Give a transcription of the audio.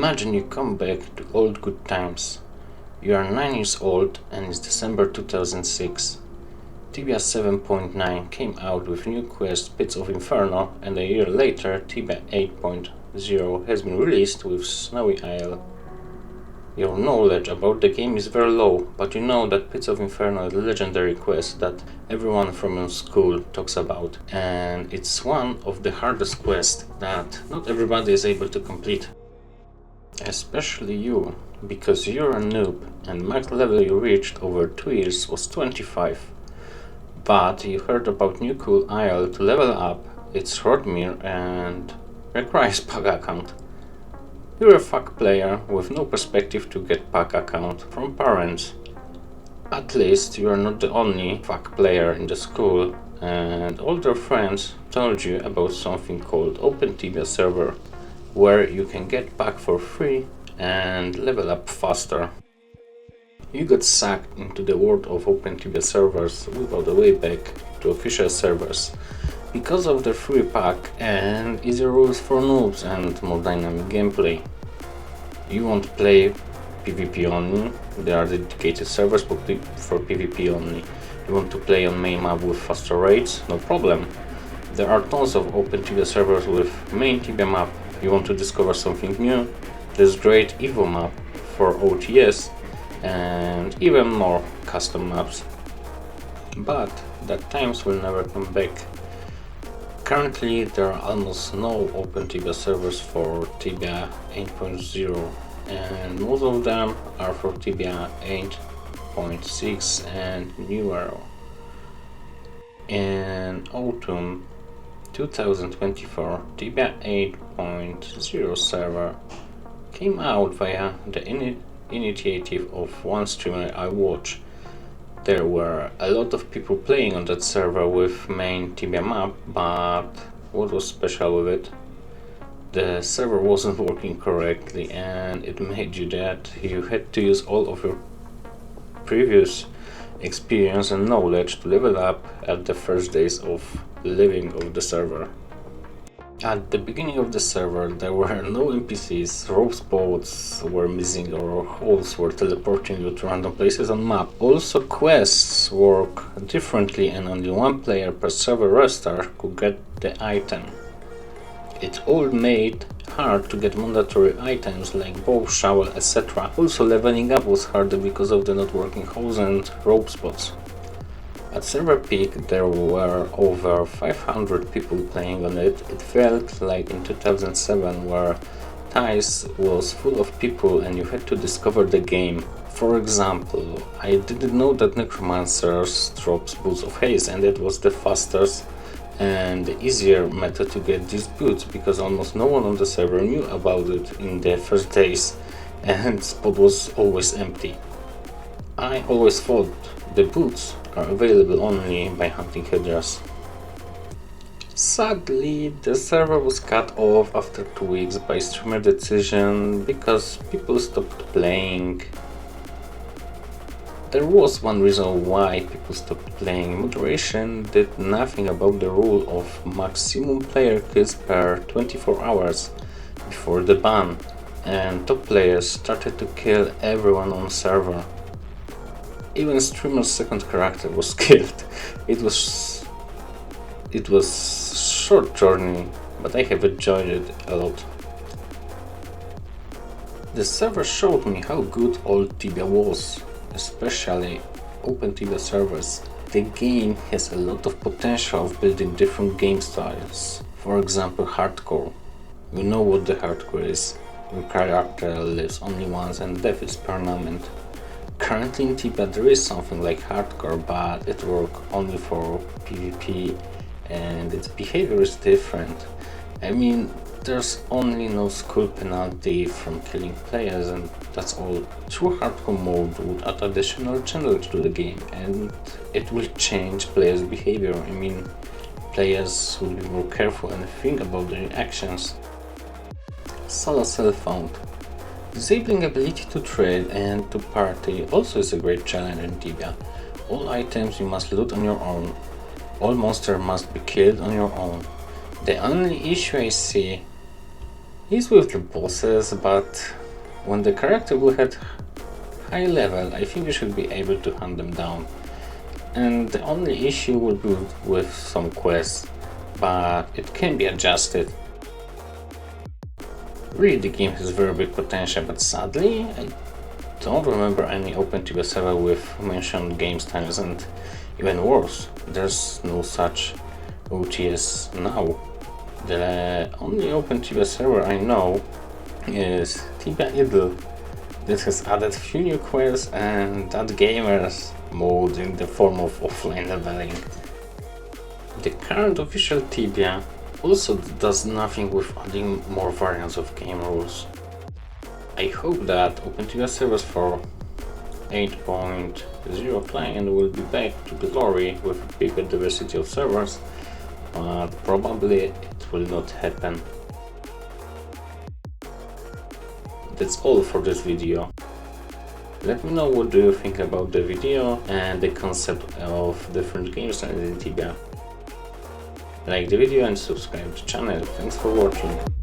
Imagine you come back to old good times. You are 9 years old and it's December 2006. Tibia 7.9 came out with new quest Pits of Inferno, and a year later Tibia 8.0 has been released with Snowy Isle. Your knowledge about the game is very low, but you know that Pits of Inferno is a legendary quest that everyone from your school talks about, and it's one of the hardest quests that not everybody is able to complete. Especially you, because you're a noob and max level you reached over 2 years was 25. But you heard about new cool isle to level up, it's Rodmir and requires pack account. You're a fuck player with no perspective to get pack account from parents. At least you are not the only fuck player in the school, and all their friends told you about something called Open Tibia server, where you can get pack for free and level up faster. You got sucked into the world of Open Tibia servers without a way back to official servers, because of the free pack and easy rules for noobs and more dynamic gameplay. You want to play PvP only, there are dedicated servers for PvP only. You want to play on main map with faster raids, no problem. There are tons of Open Tibia servers with main Tibia map. You want to discover something new, there's great Evo map for OTS and even more custom maps. But that times will never come back. Currently there are almost no Open Tibia servers for Tibia 8.0, and most of them are for Tibia 8.6 and newer. In autumn 2024, Tibia 8.0 server came out via the initiative of one streamer I watch. There were a lot of people playing on that server with main Tibia map, but what was special with it? The server wasn't working correctly, and it made you that you had to use all of your previous experience and knowledge to level up at the first days of living of the server. At the beginning of the server there were no NPCs, rope spots were missing or holes were teleporting you to random places on map. Also quests work differently and only one player per server restart could get the item. It all made hard to get mandatory items like bow, shovel, etc. Also leveling up was harder because of the not working holes and rope spots. At server peak there were over 500 people playing on it. It felt like in 2007 where TICE was full of people and you had to discover the game. For example, I didn't know that Necromancers drops boots of haste, and it was the fastest and the easier method to get these boots because almost no one on the server knew about it in the first days and spot was always empty. I always thought the boots are available only by hunting Hydras. Sadly, the server was cut off after 2 weeks by streamer decision because people stopped playing. There was one reason why people stopped playing. Moderation did nothing about the rule of maximum player kills per 24 hours before the ban, and top players started to kill everyone on server. Even streamer's second character was killed. It was short journey, but I have enjoyed it a lot. The server showed me how good old Tibia was, especially Open Tibia servers. The game has a lot of potential of building different game styles. For example, hardcore. You know what the hardcore is. Your character lives only once and death is permanent. Currently in Tibia there is something like hardcore, but it works only for PvP and its behavior is different. I mean, there's only no school penalty from killing players and that's all. True hardcore mode would add additional challenge to the game and it will change players' behavior. I mean, players will be more careful and think about their actions. Solo self-found. Disabling ability to trade and to party also is a great challenge in Tibia. All items you must loot on your own. All monsters must be killed on your own. The only issue I see He's with the bosses, but when the character will hit high level, I think you should be able to hunt them down. And the only issue will be with some quests, but it can be adjusted. Really, the game has very big potential, but sadly, I don't remember any open Tibia server with mentioned game styles, and even worse, there's no such OTS now. The only open Tibia server I know is Tibia Idle that has added few new quests and that gamers mode in the form of offline leveling. The current official Tibia also does nothing with adding more variants of game rules. I hope that Open Tibia servers for 8.0 client will be back to glory with a bigger diversity of servers, but probably it will not happen. That's all for this video. Let me know what do you think about the video and the concept of different games in Tibia. Like the video and subscribe to the channel. Thanks for watching.